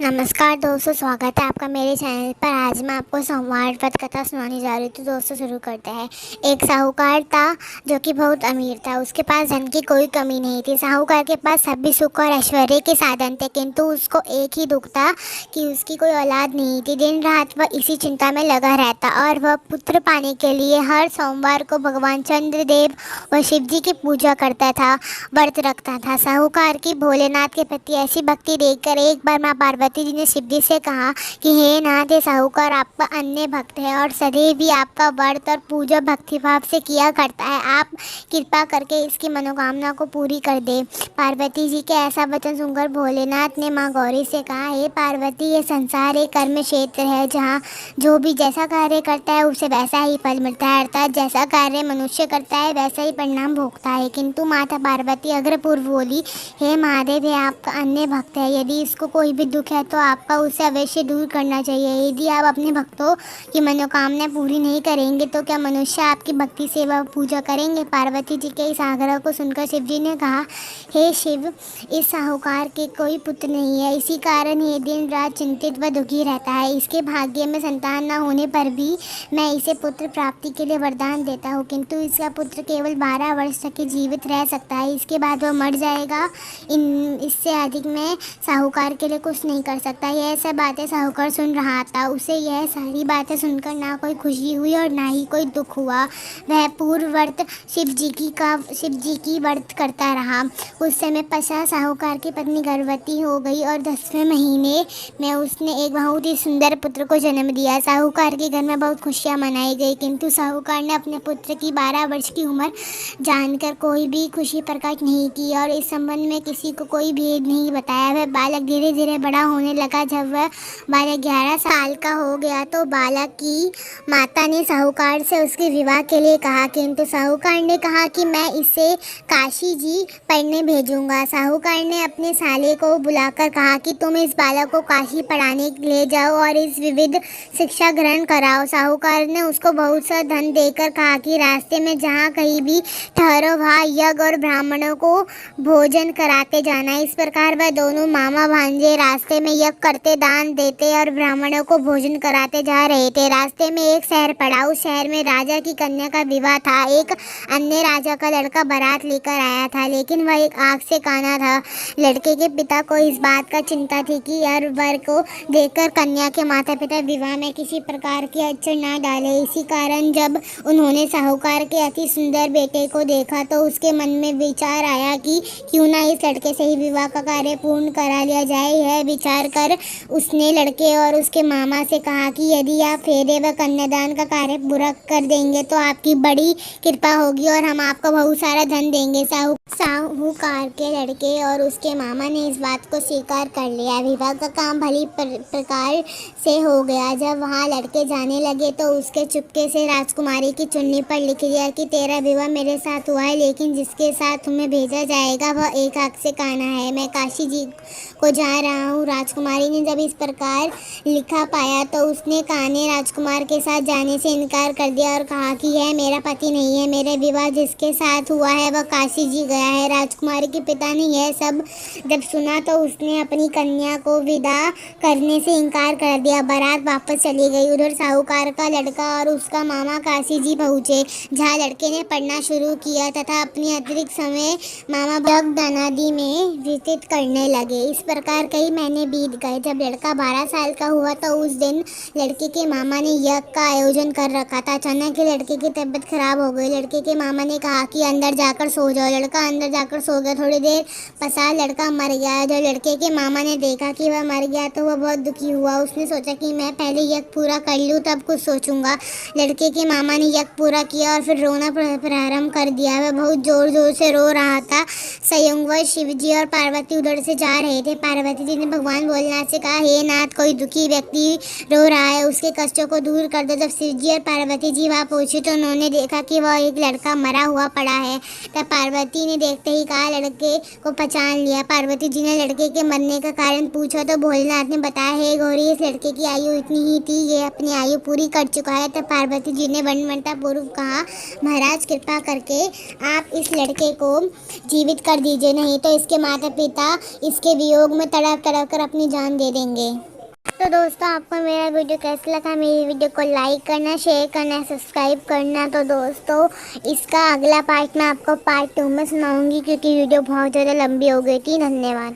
नमस्कार दोस्तों, स्वागत है आपका मेरे चैनल पर। आज मैं आपको सोमवार व्रत कथा सुनाने जा रही हूँ। तो दोस्तों शुरू करते हैं। एक साहूकार था जो कि बहुत अमीर था। उसके पास धन की कोई कमी नहीं थी। साहूकार के पास सभी सुख और ऐश्वर्य के साधन थे, किंतु उसको एक ही दुख था कि उसकी कोई औलाद नहीं थी। दिन रात वह इसी चिंता में लगा रहता और वह पुत्र पाने के लिए हर सोमवार को भगवान चंद्रदेव व शिव जी की पूजा करता था, व्रत रखता था। साहूकार की भोलेनाथ के प्रति ऐसी भक्ति देखकर एक बार माँ पार्वती जी ने शिव जी से कहा कि हे नाथ, साहूकार आपका अन्य भक्त है और सदैव भी आपका व्रत और पूजा भक्तिभाव से किया करता है। आप कृपा करके इसकी मनोकामना को पूरी कर दे। पार्वती जी के ऐसा वचन सुनकर भोलेनाथ ने माँ गौरी से कहा, हे पार्वती, ये संसार एक कर्म क्षेत्र है जहाँ जो भी जैसा कार्य करता है उसे वैसा ही फल मिलता है, अर्थात जैसा कार्य मनुष्य करता है वैसा ही परिणाम भोगता है। किंतु माता पार्वती अग्रपूर्व बोली, हे महादेव, ये आपका अन्य भक्त है। यदि इसको कोई भी दुख है तो आपका उसे अवश्य दूर करना चाहिए। यदि आप अपने भक्तों की मनोकामना पूरी नहीं करेंगे तो क्या मनुष्य आपकी भक्ति सेवा पूजा करेंगे? पार्वती जी के इस आग्रह को सुनकर शिव जी ने कहा, हे शिव, इस साहूकार के कोई पुत्र नहीं है। इसी कारण ये दिन रात चिंतित व दुखी रहता है। इसके भाग्य में संतान न होने पर भी मैं इसे पुत्र प्राप्ति के लिए वरदान देता हूँ, किंतु इसका पुत्र केवल 12 वर्ष तक ही जीवित रह सकता है। इसके बाद वह मर जाएगा। इससे अधिक मैं साहूकार के लिए कुछ नहीं कर सकता। यह सब बातें साहूकार सुन रहा था। उसे यह सारी बातें सुनकर ना कोई खुशी हुई और ना ही कोई दुख हुआ। वह पूर्व व्रत शिव जी की व्रत करता रहा। उस समय पश्चात साहूकार की पत्नी गर्भवती हो गई और 10वें महीने में उसने एक बहुत ही सुंदर पुत्र को जन्म दिया। साहूकार के घर में बहुत खुशियाँ मनाई गई, किंतु साहूकार ने अपने पुत्र की 12 वर्ष की उम्र जानकर कोई भी खुशी प्रकट नहीं की और इस संबंध में किसी को कोई भेद नहीं बताया। वह बालक धीरे धीरे बड़ा होने लगा। जब वह बालक 11 साल का हो गया तो बालक की माता ने साहूकार से उसके विवाह के लिए कहा, किंतु साहूकार ने कहा कि मैं इसे काशी जी पढ़ने भेजूंगा। साहूकार ने अपने साले को बुलाकर कहा कि तुम इस बालक को काशी पढ़ाने ले जाओ और इस विविध शिक्षा ग्रहण कराओ। साहूकार ने उसको बहुत सा धन देकर कहा कि रास्ते में जहाँ कहीं भी ठहरो वहाँ यज्ञ और ब्राह्मणों को भोजन कराते जाना। इस प्रकार वह दोनों मामा भांजे रास्ते में यज्ञ करते, दान देते और ब्राह्मणों को भोजन कराते जा रहे थे। रास्ते में एक शहर पड़ा। उस शहर में राजा की कन्या का विवाह था। एक अन्य राजा का लड़का बारात लेकर आया था, लेकिन वह एक आँख से काना था। लड़के के पिता को इस बात का चिंता थी कि हर वर को देखकर कन्या के माता पिता विवाह में किसी प्रकार की अड़चन न डाले। इसी कारण जब उन्होंने साहूकार के अति सुंदर बेटे को देखा तो उसके मन में विचार आया कि क्यों ना इस लड़के से ही विवाह का कार्य पूर्ण करा लिया जाए। यह विचार कर उसने लड़के और उसके मामा से कहा कि यदि आप फेरे व कन्यादान का कार्य पूरा कर देंगे तो आपकी बड़ी कृपा होगी और हम आपको बहुत सारा धन देंगे। साहूकार के लड़के और उसके मामा ने इस बात को स्वीकार कर लिया। विवाह का काम भली प्रकार से हो गया। जब वहाँ लड़के जाने लगे तो उसके चुपके से राजकुमारी की चुन्नी पर लिख दिया कि तेरा विवाह मेरे साथ हुआ है, लेकिन जिसके साथ तुम्हें भेजा जाएगा वह एक आँख से काना है। मैं काशी जी को जा रहा हूँ। राजकुमारी ने जब इस प्रकार लिखा पाया तो उसने काने राजकुमार के साथ जाने से इनकार कर दिया और कहा कि यह मेरा पति नहीं है। मेरा विवाह जिसके साथ हुआ है वह काशी जी गया है। राजकुमारी के पिता ने यह सब जब सुना तो उसने अपनी कन्या को विदा करने से इनकार कर दिया। बारात वापस चली गई। उधर साहूकार का लड़का और उसका मामा काशी जी पहुँचे, जहाँ लड़के ने पढ़ना शुरू किया तथा अपनी अतिरिक्त समय मामा दानादी में व्यतीत करने लगे। इस प्रकार कई महीने बीत गए। जब लड़का 12 साल का हुआ तो उस दिन लड़के के मामा ने यज्ञ का आयोजन कर रखा था। अचानक ही लड़के की तबीयत खराब हो गई। लड़के के मामा ने कहा कि अंदर जाकर सो जाओ। लड़का अंदर जाकर सो गया। थोड़ी देर पश्चात लड़का मर गया। जब लड़के के मामा ने देखा कि वह मर गया तो वह बहुत दुखी हुआ। उसने सोचा कि मैं पहले यज्ञ पूरा कर लूँ तब कुछ सोचूंगा। लड़के के मामा ने यज्ञ पूरा किया और फिर रोना प्रारंभ कर दिया। वह बहुत जोर जोर से रो रहा था। संयोगवश शिव जी और पार्वती उधर से जा रहे थे। पार्वती जी ने भगवान भोलेनाथ से कहा, हे नाथ, कोई दुखी व्यक्ति रो रहा है, उसके कष्टों को दूर कर दो। जब शिव जी और पार्वती जी वहाँ पहुँचे तो उन्होंने देखा कि वह एक लड़का मरा हुआ पड़ा है। तब पार्वती ने देखते ही कहा, लड़के को पहचान लिया। पार्वती जी ने लड़के के मरने का कारण पूछा तो भोलेनाथ ने बताया, हे गौरी, इस लड़के की आयु इतनी ही थी, ये अपनी आयु पूरी कर चुका है। तब पार्वती जी ने विनम्रता पूर्वक कहा, महाराज, कृपा करके आप इस लड़के को जीवित कर दीजिए, नहीं तो इसके माता पिता इसके वियोग में तड़प तड़प कर अपनी जान दे देंगे। तो दोस्तों, आपको मेरा वीडियो कैसा लगा? मेरी वीडियो को लाइक करना, शेयर करना, सब्सक्राइब करना। तो दोस्तों, इसका अगला पार्ट मैं आपको पार्ट 2 में सुनाऊंगी, क्योंकि वीडियो बहुत ज़्यादा लंबी हो गई थी। धन्यवाद।